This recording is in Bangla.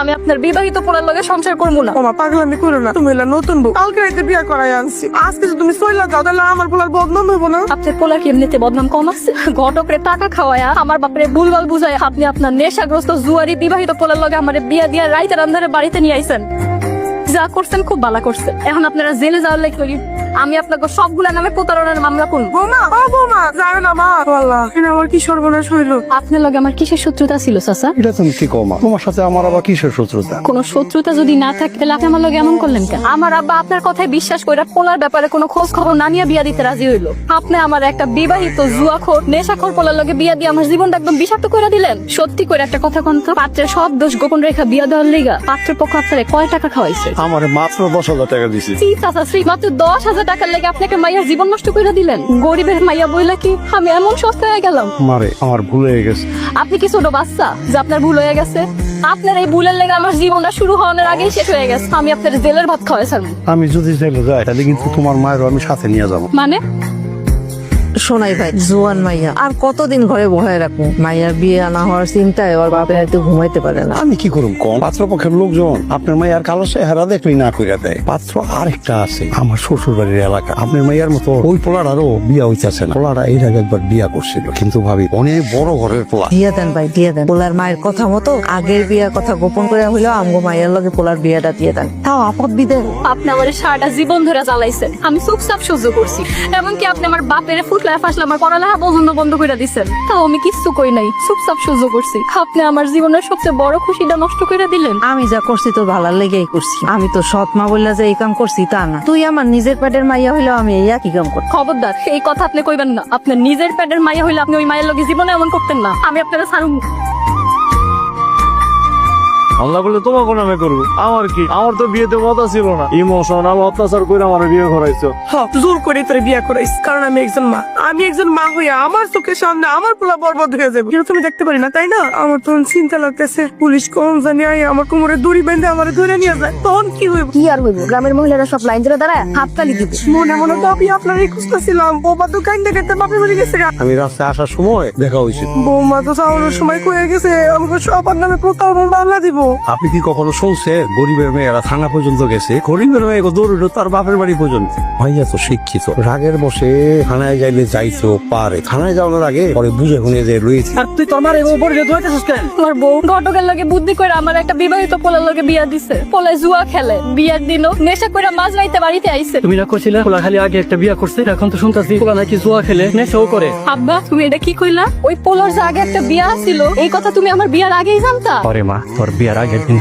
আমি আপনার বিবাহিত পোলার লগে সংসার করবো না। ওমা পাগলামি করো না, তুমি হইলা নতুন বউ, কালকে রাইতে বিয়া করাই আনছি। আজকে যদি তুমি চইলা যাও তাহলে আমার পোলার বদনাম হইব না? আপনার পোলার কি এমনিতে বদনাম কম আছে? ঘটকরে টাকা খাওয়ায়া আমার বাপরে ভুলভাল বুঝায় আপনি আপনার নেশাগ্রস্ত জুয়ারি বিবাহিত পোলার লগে আমার বিয়া দিয়া রাইতের আন্ধারে বাড়িতে নিয়ে আইছেন। যা করছেন খুব ভালো করছেন। এখন আপনারা জেলে যাওয়ার লাগে আমি আপনাকে সবগুলা নামে প্রতারণার মামলা করব। বৌমা, ও বৌমা, যাও না মা। আল্লাহ, এটা আমার কি সর্বনাশ হইলো। আপনার লগে আমার কিসের শত্রুতা ছিল চাচা? এটা তুমি কি কমা, তোমার সাথে আমার আবার কিসের শত্রুতা? কোন শত্রুতা যদি না থাকে তাহলে আপনি আমার লগে এমন করলেন কেন? আমার আব্বা আপনার কথায় বিশ্বাস করে পোলার ব্যাপারে কোনো খোঁজ খবর না নিয়ে বিয়া দিতে রাজি হইলো। আপনি আমার একটা বিবাহিত জুয়াখোর নেশাখোর পোলার লগে বিয়া দিয়ে আমার জীবনটা একদম বিষাক্ত করে দিলেন। সত্যি করে একটা কথা কোন তো, পাত্রের সব দোষ গোপন রেখা বিয়া দেওয়ার লিগা পাত্রের পক্ষ আপনারে কয় টাকা খাওয়াইছে? আমার মাত্র 10,000 টাকা দিছি। চাচা শ্রী মাত্র 10,000 টাকার লেগে আপনাকে মাইয়ার জীবন নষ্ট করে দিলেন। গরিবের মাইয়া বইলা কি আমি এমন সস্তা হয়ে গেলাম? মারে আমার ভুল হয়ে গেছে। আপনি কি ছোট বাচ্চা যে আপনার ভুল হয়ে গেছে? আপনার এই ভুলের লেগে আমার জীবনটা শুরু হওয়ার আগেই শেষ হয়ে গেছে। আমি আপনার জেলের ভাত খাওয়াইছিলাম। আমি যদি জেলে যাই তাহলে কিন্তু তোমার মায়েরও আমি সাথে নিয়ে যাবো। মানে শোনাই ভাই, জোয়ান মাইয়া আর কতদিন ঘরে বহায় রাখবো? মাইয়ার বিয়ে না হওয়ার চিন্তায় ওর বাপের হয়তো ঘুমাইতে পারে না। আমি কি করুম কম? পাত্রপক্ষের লোকজন আপনার মাইয়ার কালো চেহারা দেখলেই না কইরা দেয়। পাত্র আরেকটা আছে আমার শ্বশুর বাড়ির এলাকা। আপনার মাইয়ার মতো ওই পোলাটারও বিয়া হইতেছে না। পোলাটা এর আগে একবার বিয়া করছিল, কিন্তু ভাবি অনেক বড় ঘরের পোলা। দিয়ে দেন ভাই, দিয়ে দেন। পোলার মায়ের কথা মতো আগের বিয়ার কথা গোপন করে হইলেও আমগো মায়ের লগে পোলার বিয়াটা দিয়ে দেন। তাও আপদ বিদে। আপনি আমার সারাটা জীবন ধরে জ্বালাইছেন, আমি চুপচাপ সহ্য করছি। এমনকি আপনি আমার বাপের ফুটলায় ফাসলে আমার পড়ালেখা পর্যন্ত বন্ধ করে দিচ্ছেন, তাও আমি কিচ্ছু কই নাই, চুপচাপ সহ্য করছি। আপনি আমার জীবনের সবচেয়ে বড় খুশিটা নষ্ট করে দিলেন। আমি যা করছি তোর ভালার লেগেই করছি। আমি তো সৎ মা বললা যে এই কাম করছি তা না। তুই আমার নিজের পেটের মাইয়া হইলেও আমি এই একই কাম করতাম। খবরদার এই কথা আপনি কইবেন না। আপনার নিজের পেটের মাইয়া হইলে আপনি ওই মায়ের লগে জীবনে এমন করতেন না। আমি আপনারা ছাড়ুন। আল্লাহ বলে তোমাকে নামে করবো, আমার কি? আমার তো বিয়েতে কথা ছিল না। ইমোশনাল অত্যাচার করে আমার বিয়ে করাইছো। হ্যাঁ, জোর করে তোরে বিয়া করাইস, কারণ আমি একজন মা। আমি একজন মা হইয়া আমার চোখের সামনে আমার পোলা বরবাদ হয়ে যাবে, এটা তুমি দেখতে পারি না, তাই না? আমার তখন চিন্তা লাগতেছে, পুলিশ কম জানি আই আমার কোমরে দড়ি বেঁধে আমার ধরে নিয়ে যায়, তখন কি হইব? কি আর হইব? গ্রামের মহিলারা সব লাইন ধরে দাঁড়ায় হাততালি দিবে। মনে মনে তো আমি আপনার এই খুঁজতেছিলাম। বৌমা তো কান্দে কান্দে বাপে বাড়ি গেছে গা। আমি রাস্তায় আসার সময় দেখা হয়েছিল। বৌমা তো চাওয়ানোর সময় কয়ে গেছে আমাকে সবার নামে প্রতারণা বাংলা দিব। আপনি কি কখনো শুনছে গরিবের মেয়েরা থানা পর্যন্ত গেছে? গরিবের মেয়ে দৌড়িল তার বাপের বাড়ি পর্যন্ত। ভাইয়া তো শিক্ষিত, রাগের বসে থানায় যাইলে যাইতো পারে। থানায় যাওয়ার আগে পরে বুঝে শুনে যে রয়েছে। আর তুই তোর মারে উপরে ধরতেছিস কেন? আমার বউ ঘটকের লগে বুদ্ধি করে আমার একটা বিবাহিত পোলার লগে বিয়া দিছে। পোলায় জুয়া খেলে, বিয়ার দিনও নেশা করে মাঝ রাইতে বাড়িতে আইছে। তুমি না করছিলে পোলা খালি আগে একটা বিয়া করছে, এখন তো শুনতাছি পোলা নাকি জুয়া খেলে নেশাও করে। আব্বা তুমি এটা কি কইলা? ওই পোলার যে আগে একটা বিয়া ছিল এই কথা তুমি আমার বিয়ার আগেই জানতা? আরে মা, তোর বিয়ার আগের দিন